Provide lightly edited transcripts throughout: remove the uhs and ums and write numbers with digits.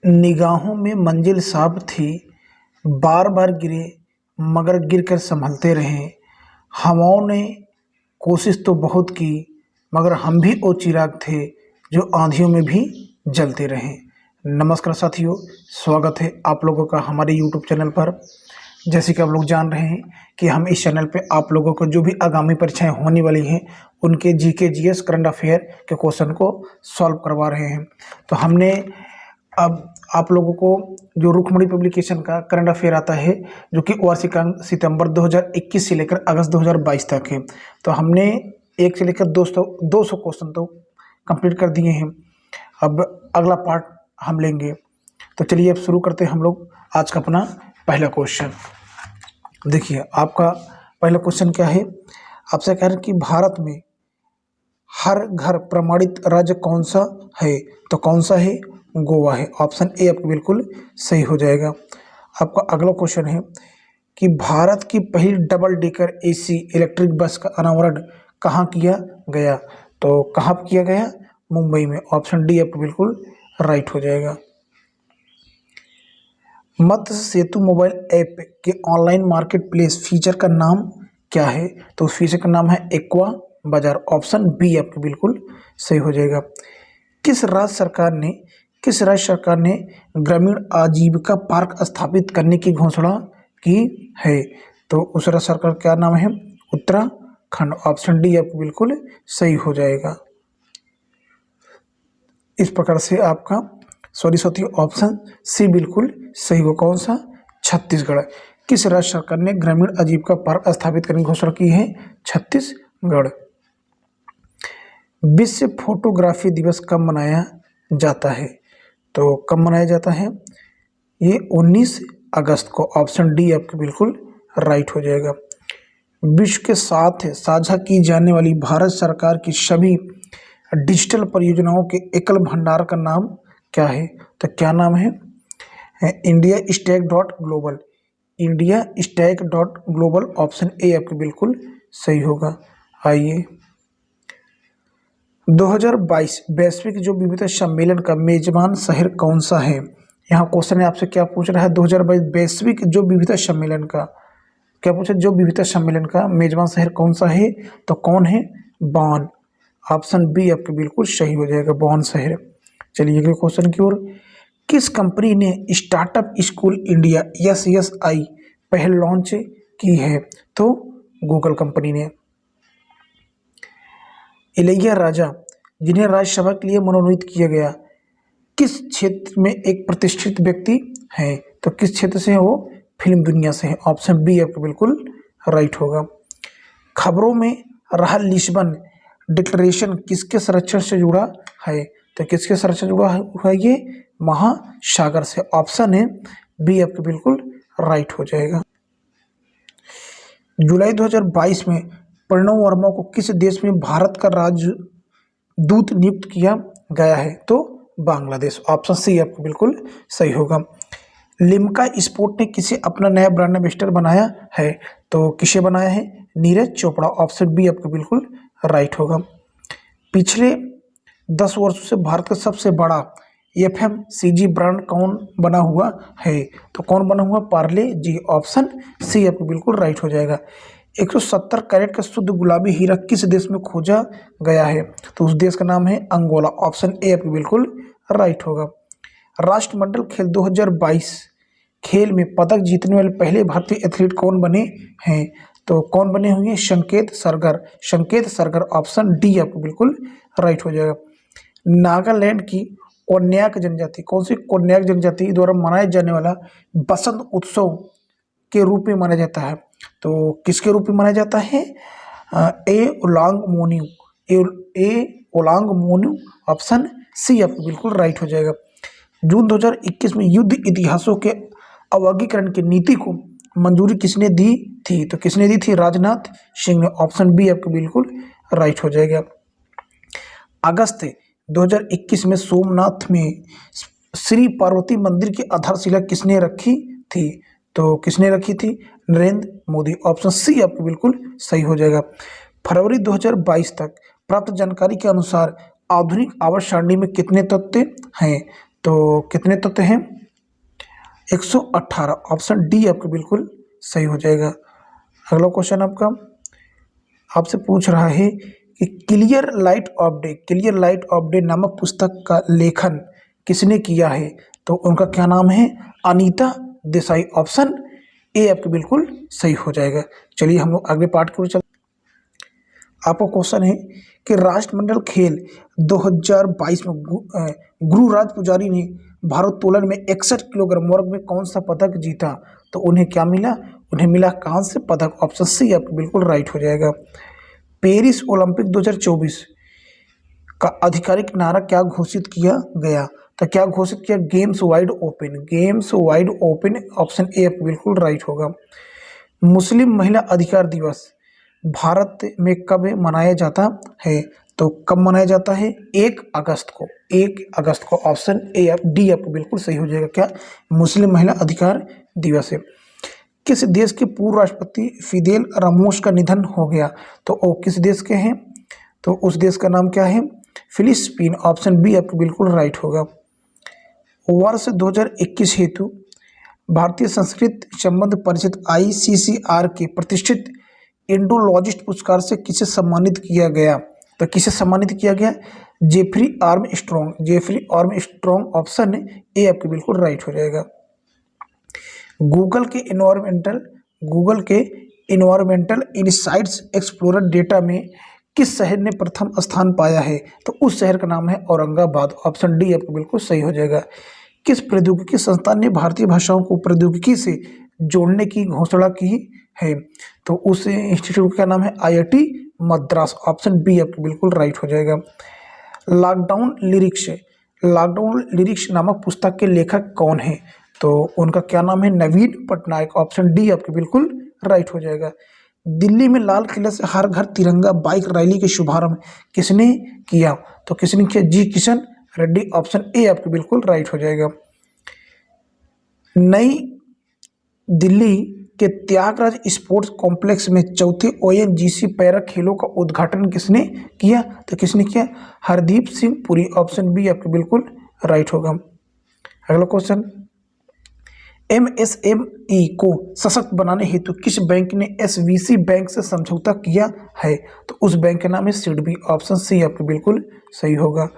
निगाहों में मंजिल साफ थी, बार बार गिरे मगर गिरकर संभलते रहे। हवाओं ने कोशिश तो बहुत की, मगर हम भी वो चिराग थे जो आंधियों में भी जलते रहे। नमस्कार साथियों, स्वागत है आप लोगों का हमारे यूट्यूब चैनल पर। जैसे कि आप लोग जान रहे हैं कि हम इस चैनल पे आप लोगों को जो भी आगामी परीक्षाएं होने वाली हैं उनके जीके जीएस करंट अफेयर के क्वेश्चन को सॉल्व करवा रहे हैं। तो हमने अब आप लोगों को जो रुक्मणी पब्लिकेशन का करंट अफेयर आता है जो कि वार्षिकांक सितंबर 2021 से लेकर अगस्त 2022 तक है, तो हमने 1 से लेकर 200 क्वेश्चन तो कंप्लीट कर दिए हैं। अब अगला पार्ट हम लेंगे। तो चलिए अब शुरू करते हैं हम लोग आज का अपना पहला क्वेश्चन। देखिए आपका पहला क्वेश्चन क्या है। आपसे कह रहे हैं कि भारत में हर घर प्रमाणित राज्य कौन सा है, तो कौन सा है? गोवा है। ऑप्शन ए आपको बिल्कुल सही हो जाएगा। आपका अगला क्वेश्चन है कि भारत की पहली double decker AC electric bus का अनावरण कहाँ किया गया, तो कहाँ किया गया? मुंबई में। ऑप्शन डी आपको बिल्कुल राइट हो जाएगा। मत्स्य सेतु मोबाइल ऐप के ऑनलाइन मार्केट प्लेस फीचर का नाम क्या है, तो उस फीचर का नाम है एक्वा बाजार। ऑप्शन बी आपको बिल्कुल सही हो जाएगा। किस राज्य सरकार ने ग्रामीण आजीविका पार्क स्थापित करने की घोषणा की है, तो उस राज्य सरकार का नाम है उत्तराखंड। ऑप्शन डी आपको बिल्कुल सही हो जाएगा। इस प्रकार से आपका साथियों ऑप्शन सी बिल्कुल सही हो। कौन सा? छत्तीसगढ़। किस राज्य सरकार ने ग्रामीण आजीविका पार्क स्थापित करने की घोषणा की है? छत्तीसगढ़। विश्व फोटोग्राफी दिवस कब मनाया जाता है, तो कब मनाया जाता है? ये 19 अगस्त को। ऑप्शन डी आपके बिल्कुल राइट हो जाएगा। विश्व के साथ साझा की जाने वाली भारत सरकार की सभी डिजिटल परियोजनाओं के एकल भंडार का नाम क्या है, तो क्या नाम है? India stack dot global. India stack dot global. Option A आपके बिल्कुल सही होगा। आइए 2022 वैश्विक जो विविधता सम्मेलन का मेजबान शहर कौन सा है। यहाँ क्वेश्चन है आपसे क्या पूछ रहा है, 2022 वैश्विक जो विविधता सम्मेलन का क्या पूछा, जो विविधता सम्मेलन का मेजबान शहर कौन सा है, तो कौन है? बॉन। ऑप्शन बी आपके बिल्कुल सही हो जाएगा, बॉन शहर। चलिए अगले क्वेश्चन की ओर। किस कंपनी ने स्टार्टअप स्कूल इंडिया SSI पहल लॉन्च की है, तो गूगल कंपनी ने। इलैया राजा जिन्हें राज्यसभा के लिए मनोनीत किया गया, किस क्षेत्र में एक प्रतिष्ठित व्यक्ति हैं, तो किस क्षेत्र से है वो? फिल्म दुनिया से है। ऑप्शन बी आपको बिल्कुल राइट होगा। खबरों में रहा लिस्बन डिक्लेरेशन किसके संरक्षण से जुड़ा है, तो किसके संरक्षण जुड़ा हुआ है? ये महासागर से। ऑप्शन है बी आपके बिल्कुल राइट हो जाएगा। जुलाई 2022 में प्रणव वर्मा को किस देश में भारत का राजदूत नियुक्त किया गया है, तो बांग्लादेश। ऑप्शन सी आपको बिल्कुल सही होगा। लिम्का स्पोर्ट ने किसे अपना नया ब्रांड एम्बेसडर बनाया है, तो किसे बनाया है? नीरज चोपड़ा। ऑप्शन बी आपको बिल्कुल राइट होगा। पिछले 10 वर्षों से भारत का सबसे बड़ा FMCG ब्रांड कौन बना हुआ है, तो कौन बना हुआ? पार्ले जी। ऑप्शन सी आपको बिल्कुल राइट हो जाएगा। 170 कैरेट का शुद्ध गुलाबी हीरा किस देश में खोजा गया है, तो उस देश का नाम है अंगोला। ऑप्शन ए आपको बिल्कुल राइट होगा। राष्ट्रमंडल खेल 2022 खेल में पदक जीतने वाले पहले भारतीय एथलीट कौन बने हैं, तो कौन बने हुए हैं? संकेत सरगर। ऑप्शन डी आपको बिल्कुल राइट हो जाएगा। नागालैंड की कोन्याक जनजाति, कौन सी कोन्याक जनजाति द्वारा मनाया जाने वाला बसंत उत्सव के रूप में माना जाता है, तो किसके रूप में माना जाता है? ए ओलांग मोन्यू। ऑप्शन सी आपको बिल्कुल राइट हो जाएगा। जून 2021 में युद्ध इतिहासों के अवर्गीकरण की नीति को मंजूरी किसने दी थी, तो किसने दी थी? राजनाथ सिंह ने। ऑप्शन बी आपको बिल्कुल राइट हो जाएगा। अगस्त 2021 में सोमनाथ में श्री पार्वती मंदिर की आधारशिला किसने रखी थी, तो किसने रखी थी? नरेंद्र मोदी। ऑप्शन सी आपको बिल्कुल सही हो जाएगा। फरवरी 2022 तक प्राप्त जानकारी के अनुसार आधुनिक आवर्त सारणी में कितने तत्व हैं, तो कितने तत्व हैं? 118। ऑप्शन डी आपका बिल्कुल सही हो जाएगा। अगला क्वेश्चन आपसे पूछ रहा है कि क्लियर लाइट ऑफ डे नामक पुस्तक का लेखन किसने किया है? तो उनका क्या नाम है? अनीता देसाई। ऑप्शन ए आपके बिल्कुल सही हो जाएगा। चलिए हम लोग अगले पार्ट की ओर चलते। आपका क्वेश्चन है कि राष्ट्रमंडल खेल 2022 में गुरुराज पुजारी ने भारोत्तोलन में 61 किलोग्राम वर्ग में कौन सा पदक जीता? तो उन्हें क्या मिला? उन्हें मिला कांस्य पदक। ऑप्शन सी आपको बिल्कुल राइट हो जाएगा। पेरिस ओलंपिक 2024 का आधिकारिक नारा क्या घोषित किया गया? तो क्या घोषित किया? Games wide open. Option A आपको बिल्कुल राइट होगा। मुस्लिम महिला अधिकार दिवस भारत में कब मनाया जाता है? तो कब मनाया जाता है? 1 अगस्त को। ऑप्शन ए डी आपको बिल्कुल सही हो जाएगा। क्या? मुस्लिम महिला अधिकार दिवस है। किस देश के पूर्व राष्ट्रपति फिदेल रामोस का निधन हो गया? तो वो किस देश के हैं? तो उस देश का नाम क्या है? फिलिस्पीन। ऑप्शन बी आपको बिल्कुल राइट होगा। वर्ष 2021 हेतु भारतीय संस्कृत संबंध परिषद ICCR के प्रतिष्ठित इंडोलॉजिस्ट पुरस्कार से किसे सम्मानित किया गया? तो किसे सम्मानित किया गया? Jeffrey Armstrong. ऑप्शन ए आपके बिल्कुल राइट हो जाएगा। गूगल के इन्वायरमेंटल इनसाइट्स एक्सप्लोरर डेटा में किस शहर ने प्रथम स्थान पाया है? तो उस शहर का नाम है औरंगाबाद। ऑप्शन डी आपको बिल्कुल सही हो जाएगा। किस प्रौद्योगिकी संस्थान ने भारतीय भाषाओं को प्रौद्योगिकी से जोड़ने की घोषणा की है? तो उस इंस्टीट्यूट का नाम है IIT मद्रास। ऑप्शन बी आपको बिल्कुल राइट हो जाएगा। लॉकडाउन लिरिक्स नामक पुस्तक के लेखक कौन है? तो उनका क्या नाम है? नवीन पटनायक। ऑप्शन डी आपके बिल्कुल राइट हो जाएगा। दिल्ली में लाल किले से हर घर तिरंगा बाइक रैली के शुभारंभ किसने किया? तो किसने किया? जी किशन रेड्डी। ऑप्शन ए आपके बिल्कुल राइट हो जाएगा। नई दिल्ली के त्यागराज स्पोर्ट्स कॉम्प्लेक्स में चौथे ONGC पैरा खेलों का उद्घाटन किसने किया? तो किसने किया? हरदीप सिंह पुरी। ऑप्शन बी आपके बिल्कुल राइट होगा। अगला क्वेश्चन, MSME को सशक्त बनाने हेतु किस बैंक ने SVC बैंक से समझौता किया है? तो उस बैंक का नाम है सिडबी। ऑप्शन सी आपके बिल्कुल सही होगा।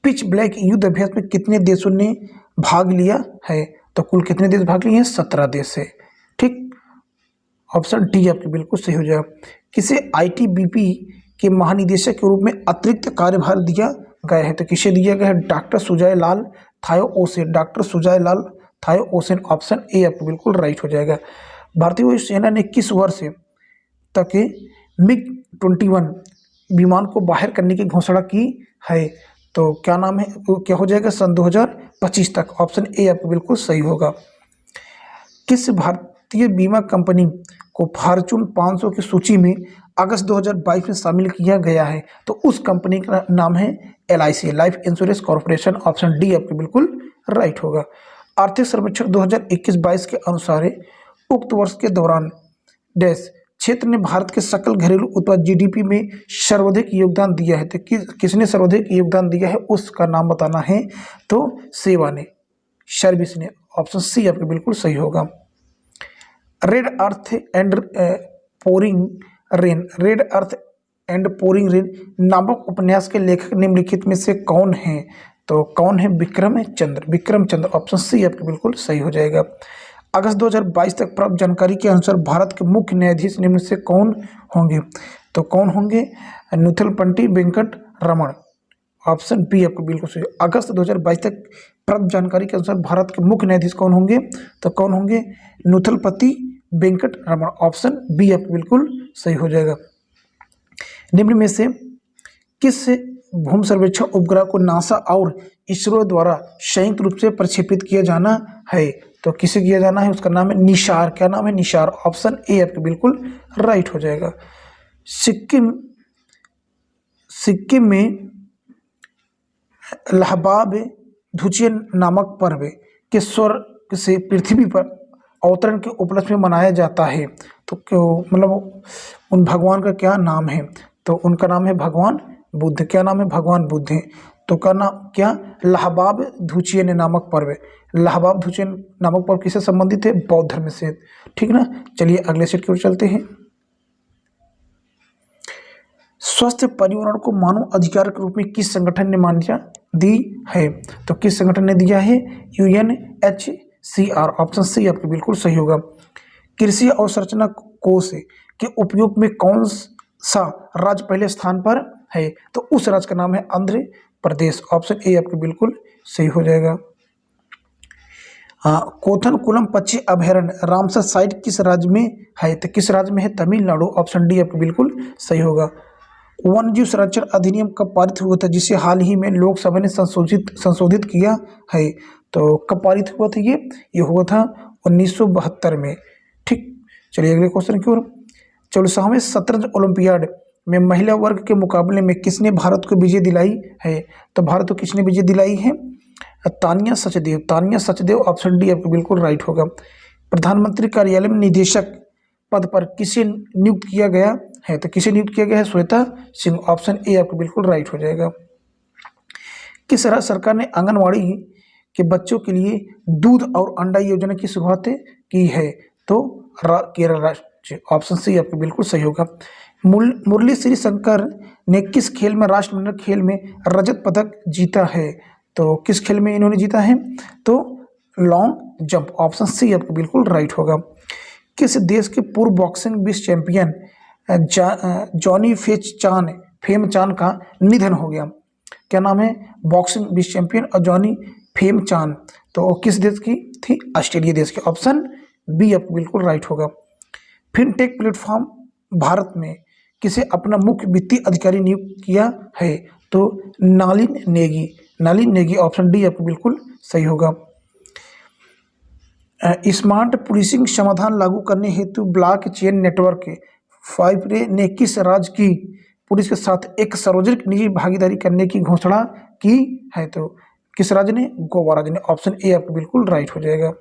पिच ब्लैक युद्ध अभ्यास में कितने देशों ने भाग लिया है? तो कुल कितने देश भाग लिए हैं? 17 देश से। ठीक, ऑप्शन डी आपके बिल्कुल सही हो जाएगा। किसे ITBP के महानिदेशक के रूप में अतिरिक्त कार्यभार दिया गया है? तो किसे दिया गया है? डॉक्टर सुजय लाल थायो ओसेन। ऑप्शन ए आपको बिल्कुल राइट हो जाएगा। भारतीय वायुसेना ने किस वर्ष तक MiG-21 विमान को बाहर करने की घोषणा की है? तो क्या नाम है? क्या हो जाएगा? सन 2025 तक। ऑप्शन ए आपको बिल्कुल सही होगा। किस भारतीय बीमा कंपनी को फॉर्च्यून 500 की सूची में अगस्त 2022 में शामिल किया गया है? तो उस कंपनी का नाम है LIC, life insurance corporation. Option D आपके बिल्कुल राइट होगा। आर्थिक सर्वेक्षण 2021-22 के अनुसार उक्त वर्ष के दौरान डैश क्षेत्र ने भारत के सकल घरेलू उत्पाद GDP में सर्वाधिक योगदान दिया है? तो किसने सर्वाधिक योगदान दिया है उसका नाम बताना है। तो सेवा ने, सर्विस ने। ऑप्शन सी आपके बिल्कुल सही होगा। Red earth and pouring rain नामक उपन्यास के लेखक निम्नलिखित में से कौन है? तो कौन है? विक्रम चंद्र। ऑप्शन सी आपके बिल्कुल सही हो जाएगा। अगस्त 2022 तक प्राप्त जानकारी के अनुसार भारत के मुख्य न्यायाधीश निम्न से कौन होंगे? तो कौन होंगे? नुथलपंटी वेंकट रमण। ऑप्शन बी आपको बिल्कुल सही। अगस्त 2022 तक प्राप्त जानकारी के अनुसार भारत के मुख्य न्यायाधीश कौन होंगे? तो कौन होंगे? नुथलपति वेंकट रमण। ऑप्शन बी आपको बिल्कुल सही हो जाएगा। निम्न में से किस भूमि सर्वेक्षण उपग्रह को नासा और इसरो द्वारा संयुक्त रूप से प्रक्षेपित किया जाना है? तो किसे किया जाना है? उसका नाम है निशार। क्या नाम है? निशार। ऑप्शन ए आपके बिल्कुल राइट हो जाएगा। सिक्किम में लहबाब धुचियन नामक पर्व के स्वर्ग से पृथ्वी पर अवतरण के उपलक्ष्य में मनाया जाता है। तो मतलब उन भगवान का क्या नाम है? तो उनका नाम है भगवान बुद्ध। क्या नाम है? भगवान बुद्ध है। तो का नाम क्या, लाहबाब धुचियन नामक पर्व। लाहबाब धुचियन नामक पर्व किससे संबंधित है, बौद्ध धर्म से। ठीक ना, चलिए अगले सेट की ओर चलते हैं। स्वस्थ पर्यावरण को मानव अधिकार के रूप में किस संगठन ने मान्यता दी है, तो किस संगठन ने दिया है, UNHCR। ऑप्शन सी आपके बिल्कुल सही होगा। कृषि अवसंरचना कोष के उपयोग में कौन सा राज्य पहले स्थान पर है, तो उस राज्य का नाम है आंध्र प्रदेश। ऑप्शन ए आपके बिल्कुल सही हो जाएगा। कोथनकुलम पक्षी अभयारण्य रामसर साइट किस राज्य में है, तो किस राज्य में है, तमिलनाडु। ऑप्शन डी आपके बिल्कुल सही होगा। वन्यजीव संरक्षण अधिनियम कब पारित हुआ था, जिसे हाल ही में लोकसभा ने संशोधित किया है, तो कब पारित हुआ था ये हुआ था 1972 में। ठीक, चलिए अगले क्वेश्चन की ओर। 44वें शतरंज ओलंपियाड में महिला वर्ग के मुकाबले में किसने भारत को विजय दिलाई है, तो भारत को किसने विजय दिलाई है, तानिया सचदेव। तानिया सचदेव। ऑप्शन डी आपको बिल्कुल राइट होगा। प्रधानमंत्री कार्यालय में निदेशक पद पर किसे नियुक्त किया गया है, तो किसे नियुक्त किया गया है, श्वेता सिंह। ऑप्शन ए आपको बिल्कुल राइट हो जाएगा। किस राज्य सरकार ने आंगनवाड़ी के बच्चों के लिए दूध और अंडा योजना की शुरुआत की है, तो केरल राज्य। ऑप्शन सी आपको बिल्कुल सही होगा। मुरली श्री शंकर ने किस खेल में राष्ट्रमंडल खेल में रजत पदक जीता है, तो किस खेल में इन्होंने जीता है, तो लॉन्ग जंप। ऑप्शन सी आपको बिल्कुल राइट होगा। किस देश के पूर्व बॉक्सिंग विश्व चैंपियन जॉनी फेम चान का निधन हो गया, क्या नाम है, बॉक्सिंग विश्व चैंपियन और जॉनी फेम चान, तो किस देश की थी, ऑस्ट्रेलिया देश की। ऑप्शन बी आपको बिल्कुल राइट होगा। फिनटेक प्लेटफॉर्म भारत में किसे अपना मुख्य वित्तीय अधिकारी नियुक्त किया है, तो नालिन नेगी। नालिन नेगी। ऑप्शन डी आपको बिल्कुल सही होगा। स्मार्ट पुलिसिंग समाधान लागू करने हेतु ब्लॉक चेन नेटवर्क 5 ने किस राज्य की पुलिस के साथ एक सार्वजनिक निजी भागीदारी करने की घोषणा की है, तो किस राज्य ने, गोवा राज्य ने। ऑप्शन ए आपको बिल्कुल राइट हो जाएगा।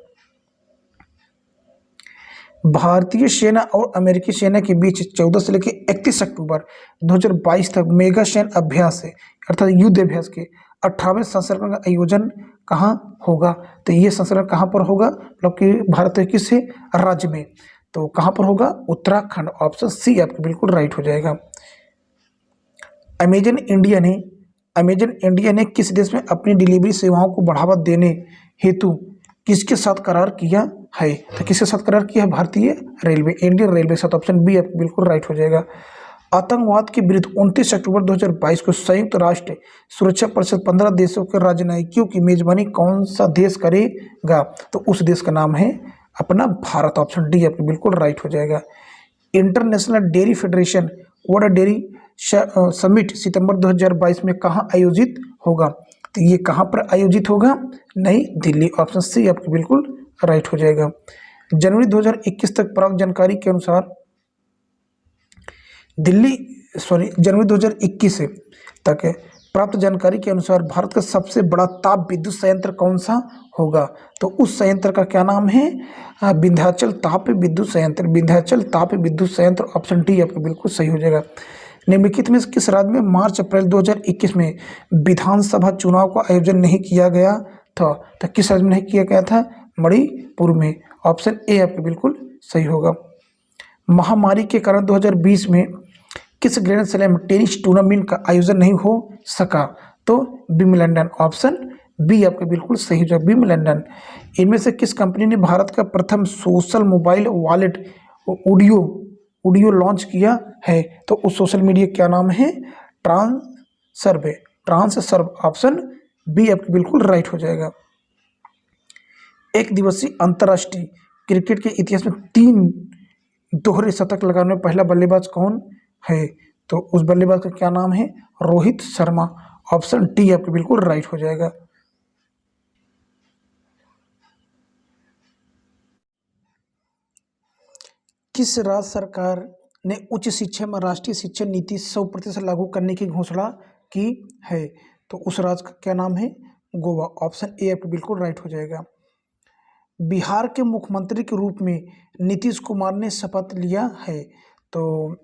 भारतीय सेना और अमेरिकी सेना के बीच 14 से लेकर 31 अक्टूबर 2022 तक मेगा सैन्य अभ्यास अर्थात युद्ध अभ्यास के 18वें संस्करण का आयोजन कहाँ होगा, तो ये संस्करण कहाँ पर होगा, मतलब कि भारत के किस राज्य में, तो कहाँ पर होगा, उत्तराखंड। ऑप्शन सी आपको बिल्कुल राइट हो जाएगा। अमेजन इंडिया ने किस देश में अपनी डिलीवरी सेवाओं को बढ़ावा देने हेतु किसके साथ करार किया है, तो किसके साथ करार किया है, भारतीय रेलवे, इंडियन रेलवे के साथ। ऑप्शन बी आपको बिल्कुल राइट हो जाएगा। आतंकवाद के विरुद्ध 29 अक्टूबर 2022 को संयुक्त राष्ट्र सुरक्षा परिषद 15 देशों के राजनयिकों की मेजबानी कौन सा देश करेगा, तो उस देश का नाम है अपना भारत। ऑप्शन डी आपको बिल्कुल राइट हो जाएगा। International Dairy Federation World Dairy Summit सितंबर 2022 में कहाँ आयोजित होगा, तो ये कहाँ पर आयोजित होगा, नई दिल्ली। ऑप्शन सी आपको बिल्कुल राइट हो जाएगा। जनवरी 2021 तक प्राप्त जानकारी के अनुसार जनवरी 2021 तक प्राप्त जानकारी के अनुसार भारत का सबसे बड़ा ताप विद्युत संयंत्र कौन सा होगा, तो उस संयंत्र का क्या नाम है, विंध्याचल ताप विद्युत संयंत्र। विंध्याचल ताप विद्युत संयंत्र। ऑप्शन डी आपको बिल्कुल सही हो जाएगा। निम्नलिखित में किस राज्य में मार्च अप्रैल 2021 में विधानसभा चुनाव का आयोजन नहीं किया गया था, तो किस राज्य में नहीं किया गया था, मणिपुर में। ऑप्शन ए आपको बिल्कुल सही होगा। महामारी के कारण 2020 में किस ग्रैंड स्लैम टेनिस टूर्नामेंट का आयोजन नहीं हो सका, तो विंबलडन। ऑप्शन बी आपको बिल्कुल सही हो जाएगा, विंबलडन। इनमें से किस कंपनी ने भारत का प्रथम social mobile wallet audio launch किया है, तो उस सोशल मीडिया क्या नाम है, ट्रांससर्व। ऑप्शन बी आपको बिल्कुल राइट हो जाएगा। एक दिवसीय अंतर्राष्ट्रीय क्रिकेट के इतिहास में 3 दोहरे शतक लगाने में पहला बल्लेबाज कौन है, तो उस बल्लेबाज का क्या नाम है, रोहित शर्मा। ऑप्शन डी आपको बिल्कुल राइट हो जाएगा। किस राज्य सरकार ने उच्च शिक्षा में राष्ट्रीय शिक्षा नीति 100% लागू करने की घोषणा की है, तो उस राज्य का क्या नाम है, गोवा। ऑप्शन ए आपको बिल्कुल राइट हो जाएगा। बिहार के मुख्यमंत्री के रूप में नीतीश कुमार ने शपथ लिया है, तो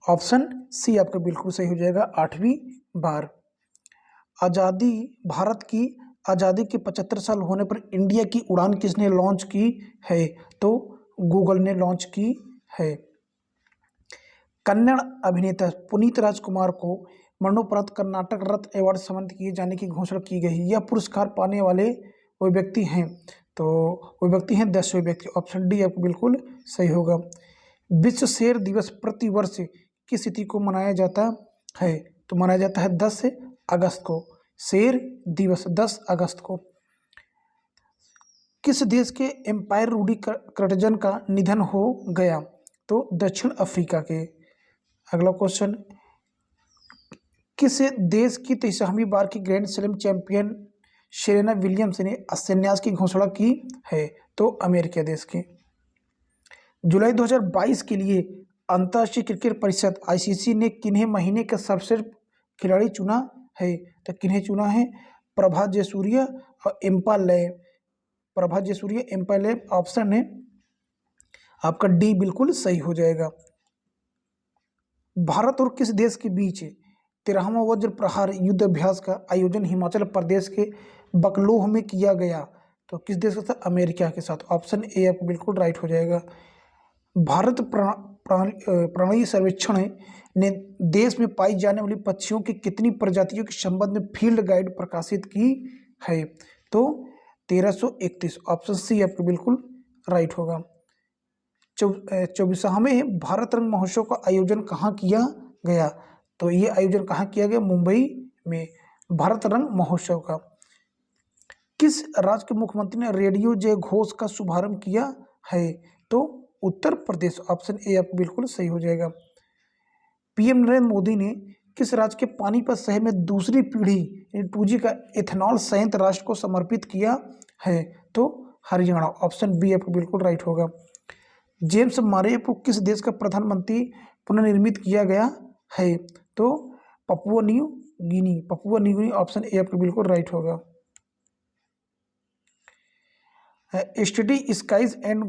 ऑप्शन सी आपका बिल्कुल सही हो जाएगा, 8वीं बार। आज़ादी भारत की आज़ादी के 75 साल होने पर इंडिया की उड़ान किसने लॉन्च की है? तो गूगल ने लॉन्च की है। कन्नड़ अभिनेता पुनीत राजकुमार को मरणोपरांत कर्नाटक रत्न अवार्ड सम्मानित किए जाने की घोषणा की गई। यह पुरस्कार पाने वाले वो व्यक्ति हैं, तो वो व्यक्ति हैं 10वें व्यक्ति। ऑप्शन डी आपको बिल्कुल सही होगा। विश्व शेर दिवस प्रति वर्ष किस तिथि को मनाया जाता है? तो मनाया जाता है 10 अगस्त को। शेर दिवस 10 अगस्त को। किस देश के एम्पायर रूडी कर्टजन का निधन हो गया? तो दक्षिण अफ्रीका के। अगला क्वेश्चन, किस देश की 23वीं बार की grand slam champion Serena Williams ने संन्यास की घोषणा की है? तो अमेरिका देश के। जुलाई 2022 के लिए अंतर्राष्ट्रीय क्रिकेट परिषद आईसीसी ने किन्हें महीने का सर्वश्रेष्ठ खिलाड़ी चुना है? तो किन्हें चुना है? प्रभा जयसूर्या और एम्पाले। प्रभा जयसूर्या, एम्पाले। ऑप्शन है आपका डी बिल्कुल सही हो जाएगा। भारत और किस देश के बीच 13वां वज्र प्रहार युद्ध अभ्यास का आयोजन हिमाचल प्रदेश के बकलोह में किया गया? तो किस देश के साथ? अमेरिका के साथ। ऑप्शन ए आपको बिल्कुल राइट हो जाएगा। भारत प्राणी सर्वेक्षण ने देश में पाई जाने वाली पक्षियों की कितनी प्रजातियों के संबंध में फील्ड गाइड प्रकाशित की है? तो 1331। ऑप्शन सी आपको बिल्कुल राइट होगा। 24वें भारत रंग महोत्सव का आयोजन कहाँ किया गया? तो ये आयोजन कहाँ किया गया? मुंबई में भारत रंग महोत्सव का। किस राज्य के मुख्यमंत्री ने रेडियो जय घोष का शुभारंभ किया है? तो उत्तर प्रदेश। ऑप्शन ए आपको बिल्कुल सही हो जाएगा। पीएम नरेंद्र मोदी ने किस राज्य के पानीपत शहर में दूसरी पीढ़ी 2G का एथेनॉल संयंत्र राष्ट्र को समर्पित किया है? तो हरियाणा। ऑप्शन बी आपको बिल्कुल राइट होगा। जेम्स मारे को किस देश का प्रधानमंत्री पुनर्निर्मित किया गया है? तो Papua New Guinea. Papua New Guinea. Option A आपको बिल्कुल राइट होगा। Study skies and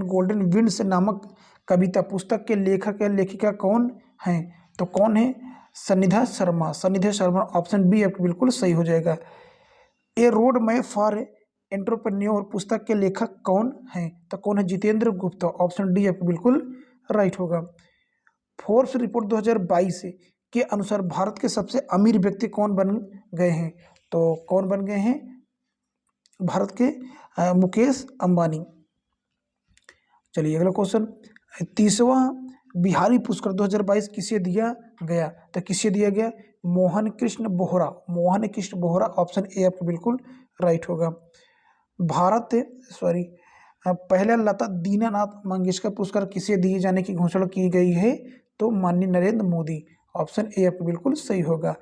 golden winds नामक कविता पुस्तक के लेखक या लेखिका कौन है? तो कौन है? सनिधा शर्मा। सनिधा शर्मा। ऑप्शन बी आपको बिल्कुल सही हो जाएगा। ए रोड मैप फॉर एंटरप्रेन्योर पुस्तक के लेखक कौन है? तो कौन है? जितेंद्र गुप्ता। ऑप्शन डी आपको बिल्कुल राइट होगा। फोर्ब्स रिपोर्ट 2022 के अनुसार भारत के सबसे अमीर व्यक्ति कौन बन गए हैं? तो कौन बन गए हैं? भारत के मुकेश अंबानी। चलिए अगला क्वेश्चन, 30वां बिहारी पुरस्कार 2022 किसे दिया गया? तो किसे दिया गया? मोहन कृष्ण बोहरा। मोहन कृष्ण बोहरा। ऑप्शन ए आपको बिल्कुल राइट होगा। पहला लता दीनानाथ मंगेशकर पुरस्कार किसे दिए जाने की घोषणा की गई है? तो माननीय नरेंद्र मोदी। ऑप्शन ए आपको बिल्कुल सही होगा।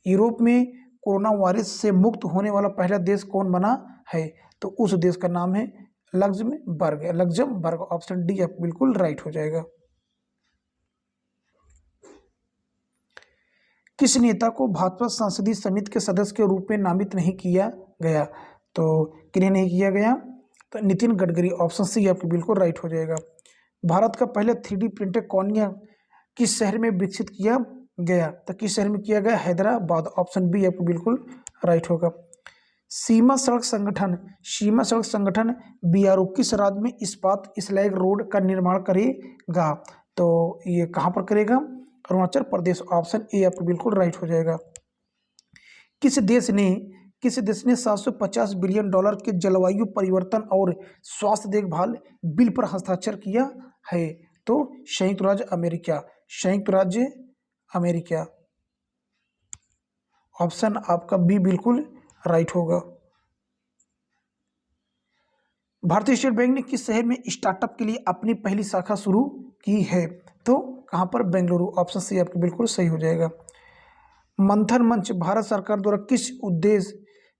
यूरोप में कोरोना वायरस से मुक्त होने वाला पहला देश कौन बना है? तो उस देश का नाम है लग्जमबर्ग। ऑप्शन डी आपको बिल्कुल राइट हो जाएगा। किस नेता को भाजपा संसदीय समिति के सदस्य के रूप में नामित नहीं किया गया? तो किन्हें नहीं किया गया? तो नितिन गडकरी। ऑप्शन सी आपको बिल्कुल राइट हो जाएगा। भारत का पहला 3D प्रिंटर कॉर्निया किस शहर में विकसित किया गया? तो किस शहर में किया गया? हैदराबाद। ऑप्शन बी आपको बिल्कुल राइट होगा। सीमा सड़क संगठन बीआरओ किस राज्य में इस्पात स्लैग रोड का निर्माण करेगा? तो ये कहाँ पर करेगा? अरुणाचल प्रदेश। ऑप्शन ए आपको बिल्कुल राइट हो जाएगा। किस देश ने 750 बिलियन डॉलर के जलवायु परिवर्तन और स्वास्थ्य देखभाल बिल पर हस्ताक्षर किया है? तो संयुक्त राज्य अमेरिका। संयुक्त राज्य अमेरिका। ऑप्शन आपका बी बिल्कुल राइट होगा। भारतीय स्टेट बैंक ने किस शहर में स्टार्टअप के लिए अपनी पहली शाखा शुरू की है? तो कहां पर? बेंगलुरु। ऑप्शन सी आपको बिल्कुल सही हो जाएगा। मंथन मंच भारत सरकार द्वारा किस उद्देश्य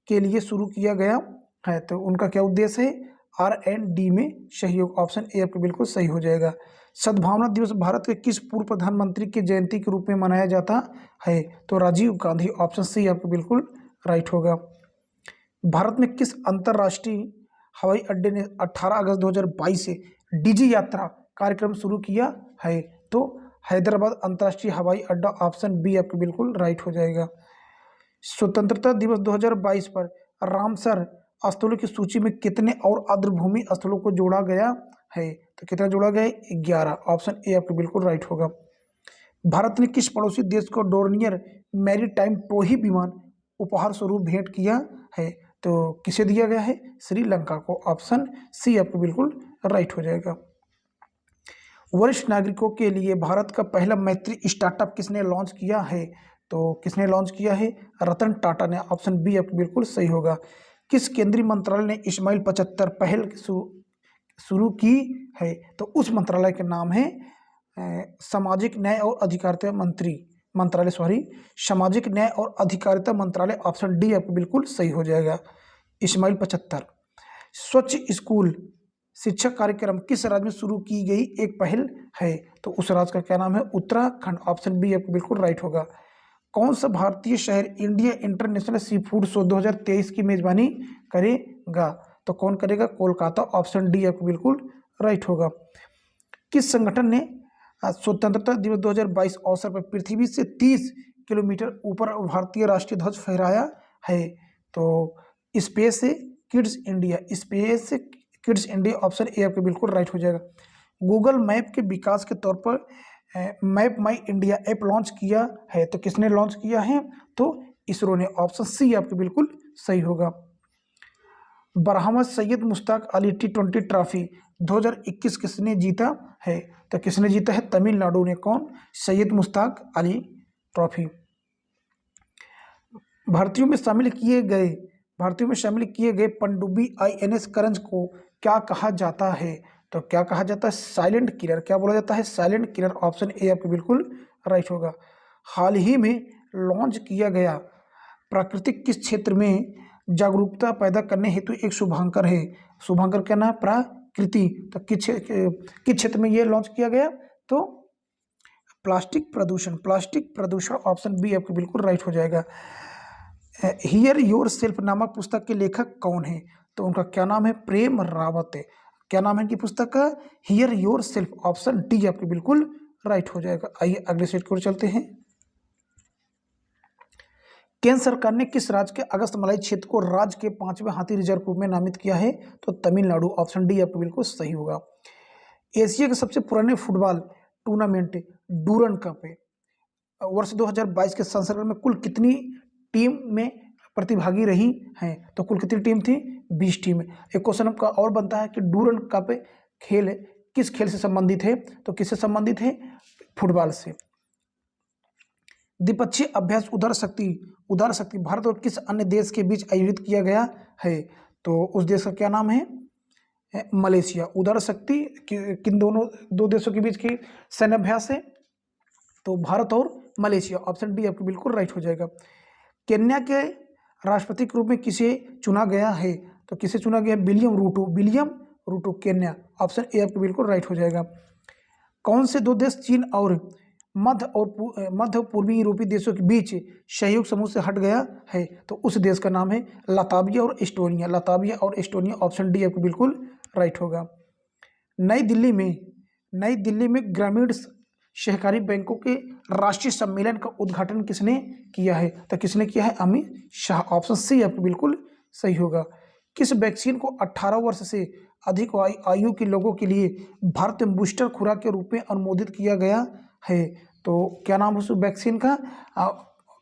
के लिए शुरू किया गया है? तो उनका क्या उद्देश्य है? R&D में सहयोग। ऑप्शन ए आपको बिल्कुल सही हो जाएगा। सद्भावना दिवस भारत के किस पूर्व प्रधानमंत्री की जयंती के रूप में मनाया जाता है? तो राजीव गांधी। ऑप्शन सी आपको बिल्कुल राइट होगा। भारत में किस अंतर्राष्ट्रीय हवाई अड्डे ने 18 अगस्त 2022 से डिजी यात्रा कार्यक्रम शुरू किया है? तो हैदराबाद अंतर्राष्ट्रीय हवाई अड्डा। ऑप्शन बी आपको बिल्कुल राइट हो जाएगा। स्वतंत्रता दिवस 2022 पर रामसर स्थलों की सूची में कितने और आर्द्रभूमि स्थलों को जोड़ा गया है? तो कितना जोड़ा गया है? 11। ऑप्शन ए आपको बिल्कुल राइट होगा। भारत ने किस पड़ोसी देश को डोर्नियर मैरीटाइम टोही विमान उपहार स्वरूप भेंट किया है? तो किसे दिया गया है? श्रीलंका को। ऑप्शन सी आपको बिल्कुल राइट हो जाएगा। वरिष्ठ नागरिकों के लिए भारत का पहला मैत्री स्टार्टअप किसने लॉन्च किया है? तो किसने लॉन्च किया है? रतन टाटा ने। ऑप्शन बी आपको बिल्कुल सही होगा। किस केंद्रीय मंत्रालय ने इस्माइल 75 पहल शुरू की है? तो उस मंत्रालय का नाम है सामाजिक न्याय और अधिकारिता मंत्रालय सामाजिक न्याय और अधिकारिता मंत्रालय। ऑप्शन डी आपको बिल्कुल सही हो जाएगा। इस्माइल 75। स्वच्छ स्कूल शिक्षा कार्यक्रम किस राज्य में शुरू की गई एक पहल है? तो उस राज्य का क्या नाम है? उत्तराखंड। ऑप्शन बी आपको बिल्कुल राइट होगा। कौन सा भारतीय शहर India international sea food show 2023 की मेजबानी करेगा? तो कौन करेगा? कोलकाता। ऑप्शन डी आपको बिल्कुल राइट होगा। किस संगठन ने स्वतंत्रता दिवस 2022 अवसर पर पृथ्वी से 30 किलोमीटर ऊपर भारतीय राष्ट्रीय ध्वज फहराया है? तो space kids India. Option A आपके बिल्कुल राइट हो जाएगा। गूगल मैप के विकास के तौर पर मैप माई इंडिया ऐप लॉन्च किया है? तो किसने लॉन्च किया है? तो इसरो ने। ऑप्शन सी आपके बिल्कुल सही होगा। बरहमद सैयद मुश्ताक अली T20 ट्रॉफी 2021 किसने जीता है? तो किसने जीता है? तमिलनाडु ने। कौन? सैयद मुश्ताक अली ट्रॉफी। भारतीयों में शामिल किए गए पनडुब्बी INS करंज को क्या कहा जाता है? तो क्या कहा जाता है? Silent killer. क्या बोला जाता है? Silent killer. ऑप्शन ए आपको बिल्कुल राइट होगा। हाल ही में लॉन्च किया गया प्राकृतिक किस क्षेत्र में जागरूकता पैदा करने हेतु एक शुभांकर है? शुभांकर क्या नाम है? प्राकृति। तो किस क्षेत्र में ये लॉन्च किया गया? तो प्लास्टिक प्रदूषण। ऑप्शन बी आपको बिल्कुल राइट हो जाएगा। हियर योर सेल्फ नामक पुस्तक के लेखक कौन है? तो उनका क्या नाम है? प्रेम रावत है। क्या नाम है इनकी पुस्तक का? Here your self. Option D आपको बिल्कुल राइट हो जाएगा। आइए अगले सेट की ओर चलते हैं। केंद्र सरकार ने किस राज्य के अगस्त मलाई क्षेत्र को राज्य के 5वें हाथी रिजर्व रूप में नामित किया है? तो तमिलनाडु। ऑप्शन डी आपको बिल्कुल सही होगा। एशिया के सबसे पुराने फुटबॉल टूर्नामेंट डूरन कप वर्ष 2022 के संस्करण में कुल कितनी टीम में प्रतिभागी रही हैं? तो कुल कितनी टीम थी? 20 टीम। एक क्वेश्चन आपका और बनता है कि डूरन कप खेल किस खेल से संबंधित है? तो किससे संबंधित है? फुटबॉल से। द्विपक्षीय अभ्यास उदार शक्ति भारत और किस अन्य देश के बीच आयोजित किया गया है? तो उस देश का क्या नाम है? मलेशिया। उदार शक्ति किन दो देशों के बीच की सैन्य अभ्यास है? तो भारत और मलेशिया। ऑप्शन डी आपको बिल्कुल राइट हो जाएगा। केन्या के राष्ट्रपति के रूप में किसे चुना गया है? तो किसे चुना गया? William Ruto Kenya. Option A आपको बिल्कुल राइट हो जाएगा। कौन से दो देश चीन और मध्य पूर्वी यूरोपीय देशों के बीच सहयोग समूह से हट गया है? तो उस देश का नाम है लाताविया और एस्टोनिया। ऑप्शन डी आपको बिल्कुल राइट होगा। नई दिल्ली में ग्रामीण सहकारी बैंकों के राष्ट्रीय सम्मेलन का उद्घाटन किसने किया है? तो किसने किया है? अमित शाह। ऑप्शन सी आपको बिल्कुल सही होगा। किस वैक्सीन को 18 वर्ष से अधिक आयु के लोगों के लिए भारत में बूस्टर खुराक के रूप में अनुमोदित किया गया है? तो क्या नाम है उस वैक्सीन का?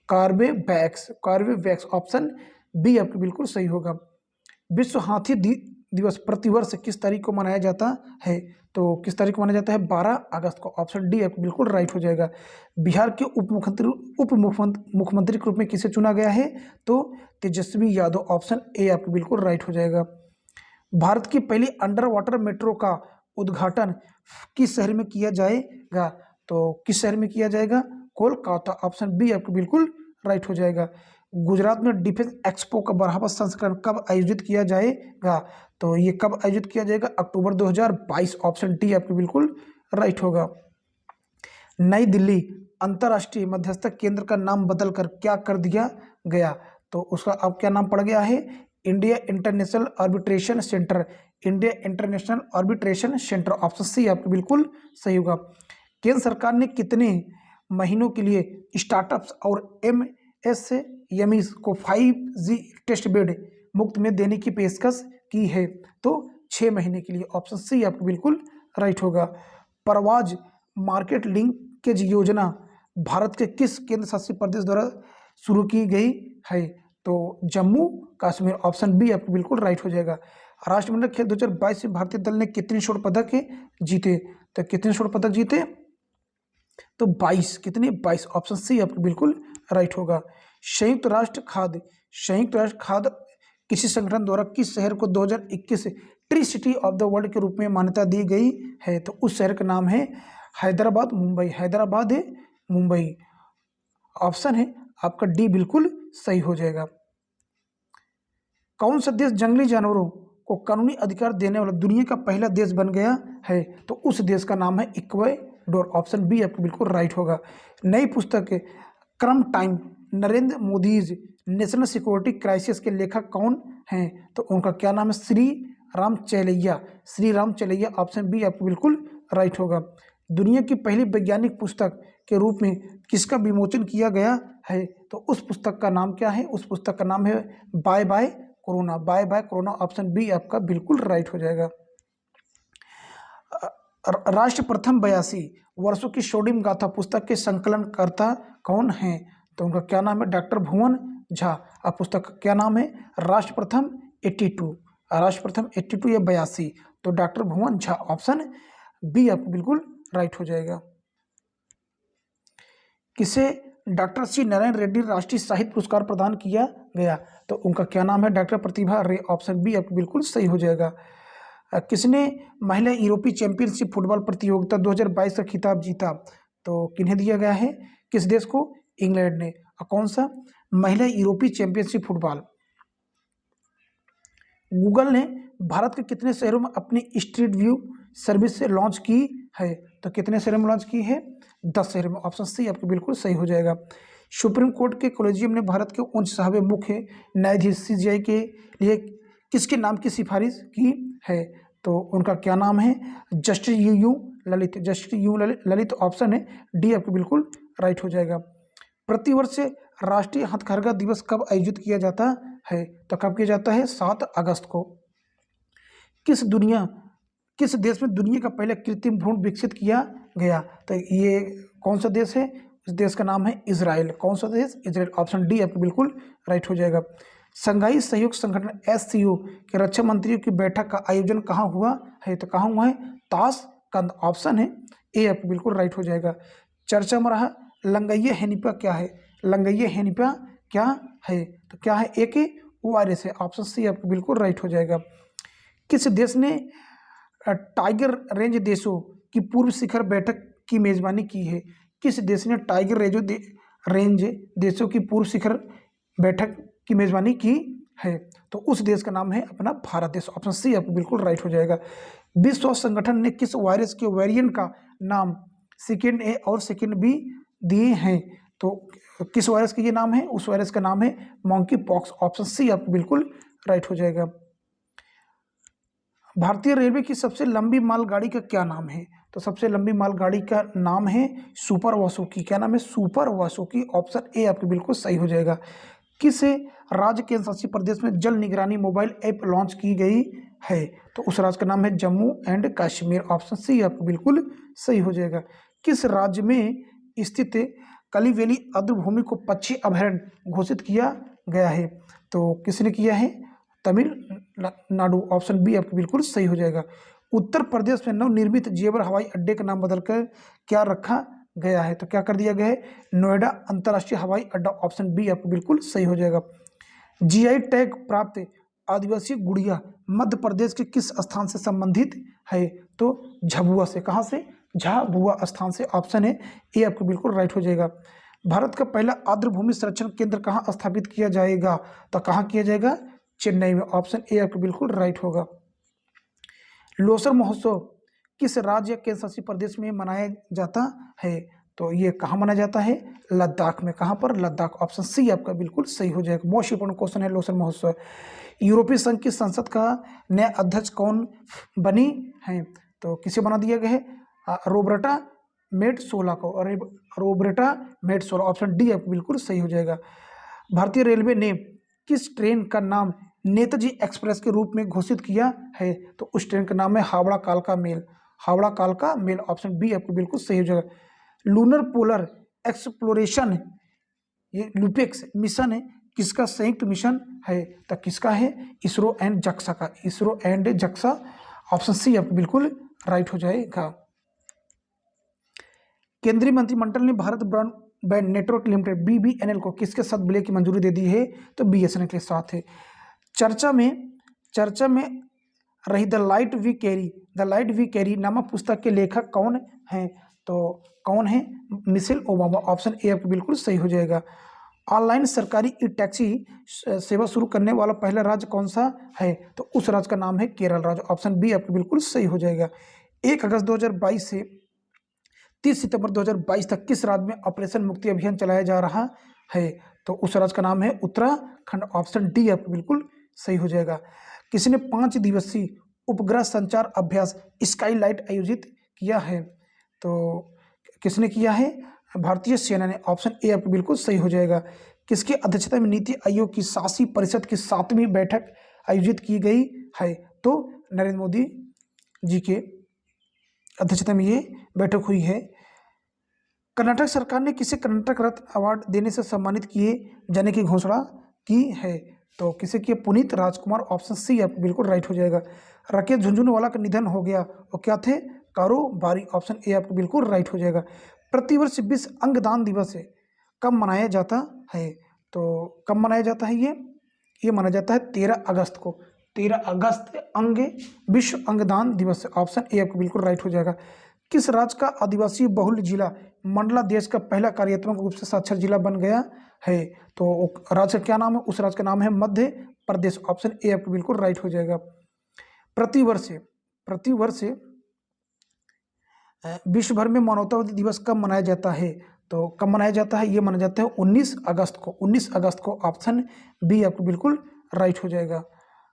कार्बेवैक्स। ऑप्शन बी आपको बिल्कुल सही होगा। विश्व हाथी दिवस प्रतिवर्ष किस तारीख को मनाया जाता है? तो किस तारीख को मनाया जाता है? 12 अगस्त को। ऑप्शन डी आपको बिल्कुल राइट हो जाएगा। बिहार के उप मुख्यमंत्री के रूप में किसे चुना गया है? तो तेजस्वी यादव। ऑप्शन ए आपको बिल्कुल राइट हो जाएगा। भारत की पहली अंडर वाटर मेट्रो का उद्घाटन किस शहर में किया जाएगा? तो किस शहर में किया जाएगा? कोलकाता। ऑप्शन बी आपको बिल्कुल राइट हो जाएगा। गुजरात में डिफेंस एक्सपो का 12वां संस्करण कब आयोजित किया जाएगा? तो ये कब आयोजित किया जाएगा? अक्टूबर 2022। ऑप्शन डी आपको बिल्कुल राइट होगा। नई दिल्ली अंतर्राष्ट्रीय मध्यस्थता केंद्र का नाम बदलकर क्या कर दिया गया? तो उसका अब क्या नाम पड़ गया है? India International Arbitration Centre. Option C आपको बिल्कुल सही होगा। केंद्र सरकार ने कितने महीनों के लिए स्टार्टअप्स और यमीज को 5G टेस्ट बेड मुफ्त में देने की पेशकश की है, तो 6 महीने के लिए। ऑप्शन सी आपका बिल्कुल राइट होगा। परवाज मार्केट लिंकेज योजना भारत के किस केंद्र शासित प्रदेश द्वारा शुरू की गई है, तो जम्मू कश्मीर। ऑप्शन बी आपको बिल्कुल राइट हो जाएगा। राष्ट्रमंडल खेल 2022 में भारतीय दल ने कितने स्वर्ण पदक जीते, तो कितने स्वर्ण पदक जीते, तो 22। कितने, 22। ऑप्शन सी आपको बिल्कुल राइट होगा। संयुक्त राष्ट्र खाद्य किसी संगठन द्वारा किस शहर को 2021 tree city of the world के रूप में मान्यता दी गई है, तो उस शहर का नाम है हैदराबाद, मुंबई। हैदराबाद है, मुंबई। ऑप्शन है आपका डी बिल्कुल सही हो जाएगा। कौन सा देश जंगली जानवरों को कानूनी अधिकार देने वाला दुनिया का पहला देश बन गया है, तो उस देश का नाम है इक्वाडोर। ऑप्शन बी आपको बिल्कुल राइट होगा। नई पुस्तक क्रम time Narendra Modi's national security crisis के लेखक कौन हैं, तो उनका क्या नाम है, श्री राम चैलैया। श्री राम चैलैया। ऑप्शन बी आपको बिल्कुल राइट होगा। दुनिया की पहली वैज्ञानिक पुस्तक के रूप में किसका विमोचन किया गया है, तो उस पुस्तक का नाम क्या है, उस पुस्तक का नाम है bye bye corona. Bye bye corona. Option B आपका बिल्कुल राइट हो जाएगा। राष्ट्र प्रथम 82 वर्षों की स्वर्णिम गाथा पुस्तक के संकलनकर्ता कौन हैं, तो उनका क्या नाम है, डॉक्टर भुवन झा। अब पुस्तक का क्या नाम है, राष्ट्र प्रथम 82। राष्ट्र प्रथम 82 या 82, तो डॉक्टर भुवन झा। ऑप्शन बी आपको बिल्कुल राइट हो जाएगा। किसे डॉक्टर सी नारायण रेड्डी राष्ट्रीय साहित्य पुरस्कार प्रदान किया गया, तो उनका क्या नाम है, डॉक्टर प्रतिभा रे। ऑप्शन बी आपको बिल्कुल सही हो जाएगा। किसने महिला यूरोपीय चैंपियनशिप फुटबॉल प्रतियोगिता 2022 का खिताब जीता, तो किन्हें दिया गया है, किस देश को, इंग्लैंड ने। और कौन सा, महिला यूरोपीय चैंपियनशिप फुटबॉल। गूगल ने भारत के कितने शहरों में अपनी स्ट्रीट व्यू सर्विस से लॉन्च की है, तो कितने शहरों में लॉन्च की है, 10 शहरों में। ऑप्शन सी आपको बिल्कुल सही हो जाएगा। सुप्रीम कोर्ट के कॉलेजियम ने भारत के उच्च साहब मुख्य न्यायाधीश CJI के लिए किसके नाम की सिफारिश की है, तो उनका क्या नाम है, justice U Lalit. Justice U Lalit. Option है डी आपको बिल्कुल राइट हो जाएगा। प्रतिवर्ष राष्ट्रीय हथकरघा दिवस कब आयोजित किया जाता है, तो कब किया जाता है, 7 अगस्त को। किस देश में दुनिया का पहला कृत्रिम भ्रूण विकसित किया गया, तो ये कौन सा देश है, इस देश का नाम है इजराइल। कौन सा देश, इजराइल। ऑप्शन डी आपको बिल्कुल राइट हो जाएगा। संघाई सहयोग संगठन SCO के रक्षा मंत्रियों की बैठक का आयोजन कहाँ हुआ है, तो कहाँ हुआ है, ताशकंद। ऑप्शन है ए आपको बिल्कुल राइट हो जाएगा। चर्चा में रहा लंगैया हेनिपा क्या है, लंगैया हेनिपा क्या है, तो क्या है, एक वायरस है। ऑप्शन सी आपको बिल्कुल राइट हो जाएगा। किस देश ने टाइगर रेंज देशों की पूर्व शिखर बैठक की मेजबानी की है, किस देश ने टाइगर रेंज देशों की पूर्व शिखर बैठक की मेजबानी की है, तो उस देश का नाम है अपना भारत देश। ऑप्शन सी आपको बिल्कुल राइट हो जाएगा। विश्व स्वास्थ्य संगठन ने किस वायरस के वेरिएंट का नाम सेकेंड ए और सेकेंड बी दिए हैं, तो किस वायरस का ये नाम है, उस वायरस का नाम है मंकी पॉक्स। ऑप्शन सी आपको बिल्कुल राइट हो जाएगा। भारतीय रेलवे की सबसे लंबी मालगाड़ी का क्या नाम है, तो सबसे लंबी मालगाड़ी का नाम है सुपर वासुकी। क्या नाम है, सुपर वासुकी। ऑप्शन ए आपको बिल्कुल सही हो जाएगा। किस राज्य केंद्र शासित प्रदेश में जल निगरानी मोबाइल ऐप लॉन्च की गई है, तो उस राज्य का नाम है Jammu and Kashmir. Option C आपको बिल्कुल सही हो जाएगा। किस राज्य में स्थित कलिवेली आर्द्रभूमि को पक्षी अभयारण्य घोषित किया गया है, तो किसने किया है, तमिलनाडु। ऑप्शन बी आपको बिल्कुल सही हो जाएगा। उत्तर प्रदेश में नवनिर्मित जेवर हवाई अड्डे का नाम बदलकर क्या रखा गया है, तो क्या कर दिया गया है, नोएडा अंतर्राष्ट्रीय हवाई अड्डा। ऑप्शन बी आपको बिल्कुल सही हो जाएगा। GI टैग प्राप्त आदिवासी गुड़िया मध्य प्रदेश के किस स्थान से संबंधित है, तो झाबुआ से। कहाँ से, झाबुआ स्थान से। ऑप्शन है ए आपको बिल्कुल राइट हो जाएगा। भारत का पहला आर्द्रभूमि संरक्षण केंद्र कहाँ स्थापित किया जाएगा, तो कहाँ किया जाएगा, चेन्नई में। ऑप्शन ए आपको बिल्कुल राइट होगा। लोसर महोत्सव किस राज्य या केंद्र शासित प्रदेश में मनाया जाता है, तो ये कहाँ मनाया जाता है, लद्दाख में। कहाँ पर, लद्दाख। ऑप्शन सी आपका बिल्कुल सही हो जाएगा। मोस्ट इंपोर्टेंट क्वेश्चन है लोसर महोत्सव। यूरोपीय संघ की संसद का नया अध्यक्ष कौन बनी है, तो किसे बना दिया गया है, रोबर्टा मेटसोला को। और रोबर्टा मेटसोला। ऑप्शन डी आपको बिल्कुल सही हो जाएगा। भारतीय रेलवे ने किस ट्रेन का नाम नेताजी एक्सप्रेस के रूप में घोषित किया है? तो उस ट्रेन का नाम है हावड़ा कालका मेल। हावड़ा कालका मेल, ऑप्शन बी आपको बिल्कुल सही हो जाएगा। लूनर पोलर एक्सप्लोरेशन, ये लुपेक्स मिशन है, किसका संयुक्त मिशन है? तो किसका है? इसरो एंड जक्सा का। इसरो एंड जक्सा, ऑप्शन सी आपको बिल्कुल राइट हो जाएगा। केंद्रीय मंत्रिमंडल ने Bharat broadband network limited BBNL को किसके साथ विलय की मंजूरी दे दी है? तो BSNL के साथ है। चर्चा में रही द लाइट वी कैरी नामक पुस्तक के लेखक कौन हैं? तो कौन है? मिशेल ओबामा, ऑप्शन ए आपको बिल्कुल सही हो जाएगा। ऑनलाइन सरकारी ई टैक्सी सेवा शुरू करने वाला पहला राज्य कौन सा है? तो उस राज्य का नाम है केरल राज्य, ऑप्शन बी आपको बिल्कुल सही हो जाएगा। 1 अगस्त 2022 से 30 सितंबर 2022 तक किस राज्य में ऑपरेशन मुक्ति अभियान चलाया जा रहा है? तो उस राज्य का नाम है उत्तराखंड, ऑप्शन डी आपको बिल्कुल सही हो जाएगा। किसी ने 5 दिवसीय उपग्रह संचार अभ्यास स्काईलाइट आयोजित किया है? तो किसने किया है? भारतीय सेना ने, ऑप्शन ए आपको बिल्कुल सही हो जाएगा। किसकी अध्यक्षता में नीति आयोग की शासी परिषद की 7वीं बैठक आयोजित की गई है? तो नरेंद्र मोदी जी के अध्यक्षता में ये बैठक हुई है। कर्नाटक सरकार ने किसे कर्नाटक रत्न अवार्ड देने से सम्मानित किए जाने की घोषणा की है? तो किसे किए? पुनीत राजकुमार, ऑप्शन सी आपको बिल्कुल राइट हो जाएगा। राकेश झुनझुनवाला का निधन हो गया, वो क्या थे? कारोबारी, ऑप्शन ए आपको बिल्कुल राइट हो जाएगा। प्रतिवर्ष विश्व अंगदान दिवस कब मनाया जाता है? तो कब मनाया जाता है ये माना जाता है 13 अगस्त को। 13 अगस्त विश्व अंगदान दिवस, ऑप्शन ए आपको बिल्कुल राइट हो जाएगा। किस राज्य का आदिवासी बहुल जिला मंडला देश का पहला कार्यात्मक रूप से साक्षर जिला बन गया है? तो राज्य का क्या नाम है? उस राज्य का नाम है मध्य प्रदेश, ऑप्शन ए आपको बिल्कुल राइट हो जाएगा। प्रतिवर्ष विश्व भर में मानवतावादी दिवस कब मनाया जाता है? तो कब मनाया जाता है? ये मनाया जाता है 19 अगस्त को। 19 अगस्त को, ऑप्शन बी आपको बिल्कुल राइट हो जाएगा।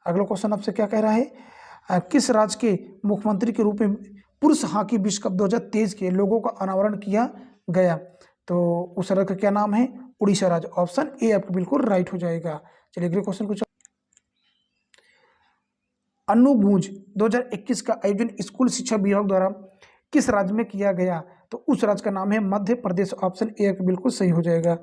अगला क्वेश्चन आपसे क्या कह रहा है? किस राज्य के मुख्यमंत्री के रूप में पुरुष हॉकी विश्व कप 2023 के लोगों का अनावरण किया गया? तो उस राज्य का क्या नाम है? उड़ीसा राज्य, ऑप्शन ए आपको बिल्कुल राइट हो जाएगा। चलिए अगले क्वेश्चन को। अनुभूज 2021 का आयोजन स्कूल शिक्षा विभाग द्वारा किस राज्य में किया गया? तो उस राज्य का नाम है मध्य प्रदेश, ऑप्शन ए बिल्कुल सही हो जाएगा।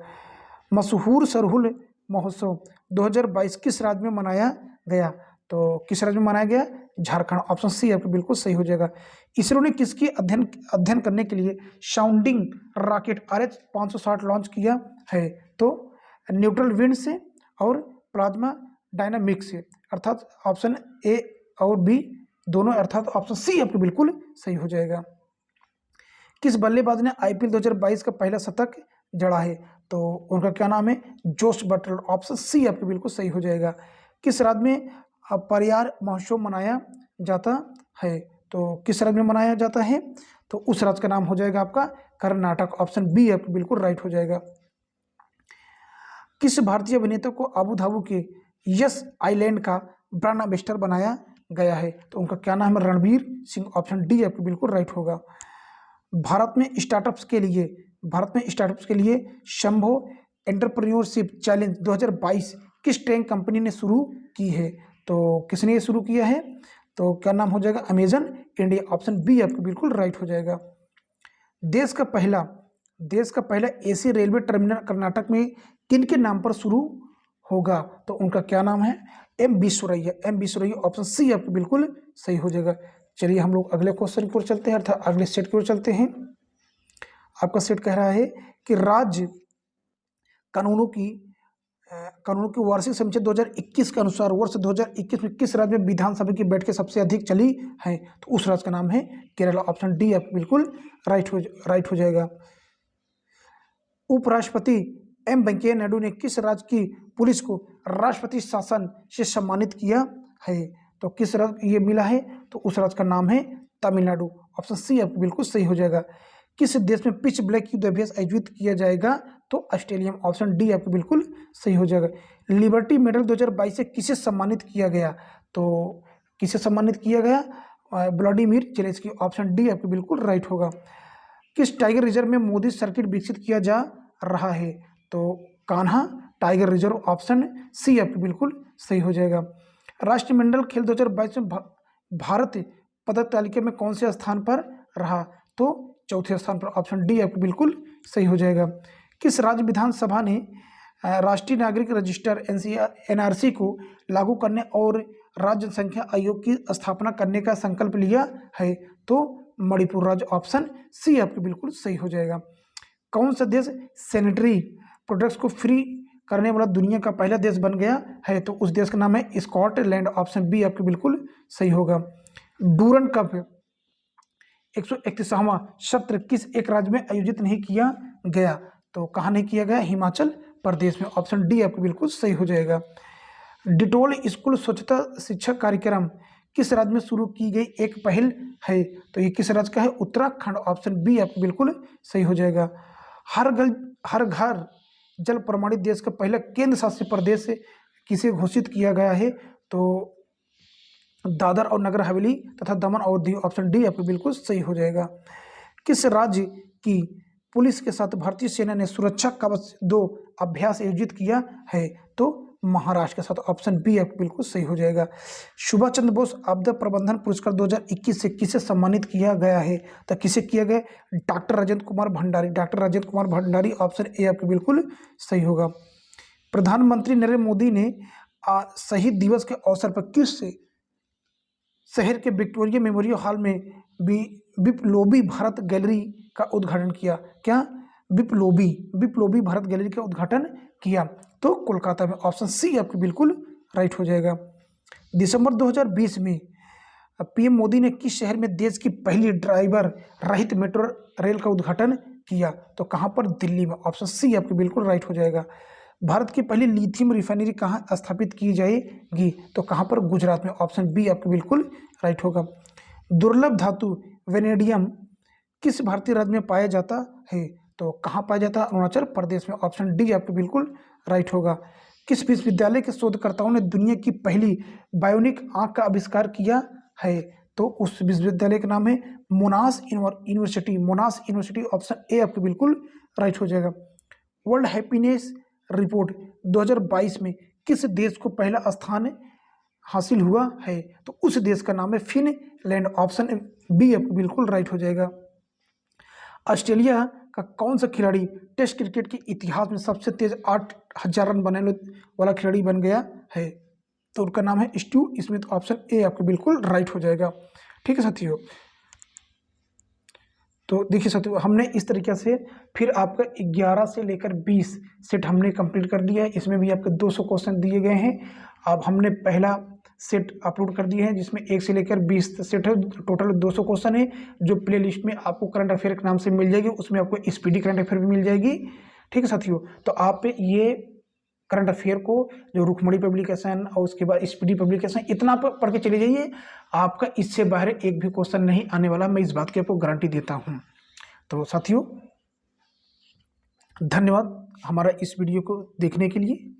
मशहूर सरहुल महोत्सव 2022 किस राज्य में मनाया गया? तो किस राज्य में मनाया गया? झारखंड, ऑप्शन सी आपको बिल्कुल सही हो जाएगा। इसरो ने किसकी अध्ययन करने के लिए साउंडिंग रॉकेट RH 560 लॉन्च किया है? तो न्यूट्रल विंड से और प्लाज्मा डायनामिक्स से, अर्थात ऑप्शन ए और बी दोनों, अर्थात ऑप्शन सी आपको बिल्कुल सही हो जाएगा। किस बल्लेबाज ने IPL 2022 का पहला शतक जड़ा है? तो उनका क्या नाम है? जोश बटलर, ऑप्शन सी आपको बिल्कुल सही हो जाएगा। किस राज्य में पर्यार महोत्सव मनाया जाता है? तो किस राज्य में मनाया जाता है? तो उस राज्य का नाम हो जाएगा आपका कर्नाटक, ऑप्शन बी आपको बिल्कुल राइट हो जाएगा। किस भारतीय अभिनेता को अबू धाबी के यस आइलैंड का ब्रांड एम्बेसडर बनाया गया है? तो उनका क्या नाम है? रणवीर सिंह, ऑप्शन डी आपको बिल्कुल राइट होगा। भारत में स्टार्टअप्स के लिए शंभो एंटरप्रेन्योरशिप चैलेंज 2022 किस टेक कंपनी ने शुरू की है? तो किसने ये शुरू किया है? तो क्या नाम हो जाएगा? अमेजन इंडिया, ऑप्शन बी आपको बिल्कुल राइट हो जाएगा। देश का पहला एसी रेलवे टर्मिनल कर्नाटक में किन के नाम पर शुरू होगा? तो उनका क्या नाम है? एम विश्वरैया, ऑप्शन सी आपको बिल्कुल सही हो जाएगा। चलिए हम लोग अगले क्वेश्चन की ओर चलते हैं, अर्थात अगले सेट की ओर चलते हैं। आपका सेट कह रहा है कि राज्य कानूनों की वार्षिक समीक्षा 2021 के अनुसार वर्ष 2021 में किस राज्य में विधानसभा की बैठकें सबसे अधिक चली है? तो उस राज्य का नाम है केरला, ऑप्शन डी आपको बिल्कुल राइट हो जाएगा। उपराष्ट्रपति एम वेंकैया नायडू ने किस राज्य की पुलिस को राष्ट्रपति शासन से सम्मानित किया है? तो किस राज्य ये मिला है? तो उस राज्य का नाम है तमिलनाडु, ऑप्शन सी आपको बिल्कुल सही हो जाएगा। किस देश में पिच ब्लैक युद्ध अभ्यास आयोजित किया जाएगा? तो ऑस्ट्रेलिया, ऑप्शन डी आपको बिल्कुल सही हो जाएगा। लिबर्टी मेडल 2022 से किसे सम्मानित किया गया? तो किसे सम्मानित किया गया? व्लादिमीर जेलेंस्की, ऑप्शन डी आपको बिल्कुल राइट होगा। किस टाइगर रिजर्व में मोदी सर्किट विकसित किया जा रहा है? तो Kanha tiger reserve, option C आपके बिल्कुल सही हो जाएगा। राष्ट्रमंडल खेल 2022 में भारत पदक तालिका में कौन से स्थान पर रहा? तो चौथे स्थान पर, ऑप्शन डी आपके बिल्कुल सही हो जाएगा। किस राज्य विधानसभा ने राष्ट्रीय नागरिक रजिस्टर एनआरसी को लागू करने और राज्य जनसंख्या आयोग की स्थापना करने का संकल्प लिया है? तो मणिपुर राज्य, ऑप्शन सी आपके बिल्कुल सही हो जाएगा। कौन सा देश सैनिटरी प्रोडक्ट्स को फ्री करने वाला दुनिया का पहला देश बन गया है? तो उस देश का नाम है स्कॉटलैंड, ऑप्शन बी आपके बिल्कुल सही होगा। डूरन कप 131वां सत्र किस एक राज्य में आयोजित नहीं किया गया? तो कहाँ नहीं किया गया? हिमाचल प्रदेश में, ऑप्शन डी आपके बिल्कुल सही हो जाएगा। डिटोल स्कूल स्वच्छता शिक्षा कार्यक्रम किस राज्य में शुरू की गई एक पहल है? तो ये किस राज्य का है? उत्तराखंड, ऑप्शन बी आपको बिल्कुल सही हो जाएगा। हर घर जल प्रमाणित देश का पहला केंद्र शासित प्रदेश किसे घोषित किया गया है? तो दादर और नगर हवेली तथा दमन और दीव, ऑप्शन डी आपको बिल्कुल सही हो जाएगा। किस राज्य की पुलिस के साथ भारतीय सेना ने सुरक्षा कवच 2 अभ्यास आयोजित किया है? तो महाराष्ट्र के साथ, ऑप्शन बी आपको बिल्कुल सही हो जाएगा। सुभाष चंद्र बोस आपदा प्रबंधन पुरस्कार 2021 से किसे सम्मानित किया गया है? तो किसे किया गया? Doctor Rajendra Kumar Bhandari, doctor Rajendra Kumar Bhandari, option A आपको बिल्कुल सही होगा। प्रधानमंत्री नरेंद्र मोदी ने शहीद दिवस के अवसर पर किस शहर के विक्टोरिया मेमोरियल हॉल में बिप्लोबी भारत गैलरी का उद्घाटन किया? क्या? बिप्लोबी भारत गैलरी का उद्घाटन किया? तो कोलकाता में, ऑप्शन सी आपको बिल्कुल राइट हो जाएगा। दिसंबर 2020 में पीएम मोदी ने किस शहर में देश की पहली ड्राइवर रहित मेट्रो रेल का उद्घाटन किया? तो कहाँ पर? दिल्ली में, ऑप्शन सी आपको बिल्कुल राइट हो जाएगा। भारत की पहली लिथियम रिफाइनरी कहाँ स्थापित की जाएगी? तो कहाँ पर? गुजरात में, ऑप्शन बी आपको बिल्कुल राइट होगा। दुर्लभ धातु वेनेडियम किस भारतीय राज्य में पाया जाता है? तो कहाँ पाया जाता है? अरुणाचल प्रदेश में, ऑप्शन डी आपको बिल्कुल राइट होगा। किस विश्वविद्यालय के शोधकर्ताओं ने दुनिया की पहली बायोनिक आंख का आविष्कार किया है? तो उस विश्वविद्यालय का नाम है मोनाश यूनिवर्सिटी, ऑप्शन ए आपको बिल्कुल राइट हो जाएगा। वर्ल्ड हैप्पीनेस रिपोर्ट 2022 में किस देश को पहला स्थान हासिल हुआ है? तो उस देश का नाम है फिनलैंड, ऑप्शन बी आपको बिल्कुल राइट हो जाएगा। ऑस्ट्रेलिया का कौन सा खिलाड़ी टेस्ट क्रिकेट के इतिहास में सबसे तेज 8000 रन बनाने वाला खिलाड़ी बन गया है? तो उनका नाम है स्टीव स्मिथ, ऑप्शन ए आपको बिल्कुल राइट हो जाएगा। ठीक है साथियों, तो देखिए साथियों, हमने इस तरीके से फिर आपका 11 से लेकर 20 सेट हमने कंप्लीट कर दिया है। इसमें भी आपके 200 क्वेश्चन दिए गए हैं। अब हमने पहला सेट अपलोड कर दिए हैं जिसमें 1 से लेकर 20 सेट है, टोटल 200 क्वेश्चन है, जो प्ले लिस्ट में आपको करंट अफेयर के नाम से मिल जाएगी। उसमें आपको स्पीडी करंट अफेयर भी मिल जाएगी। ठीक है साथियों, तो आप ये करंट अफेयर को जो रुक्मणी पब्लिकेशन और उसके बाद स्पीडी पब्लिकेशन इतना पढ़ के चले जाइए, आपका इससे बाहर एक भी क्वेश्चन नहीं आने वाला, मैं इस बात की आपको गारंटी देता हूँ। तो साथियों धन्यवाद हमारा इस वीडियो को देखने के लिए।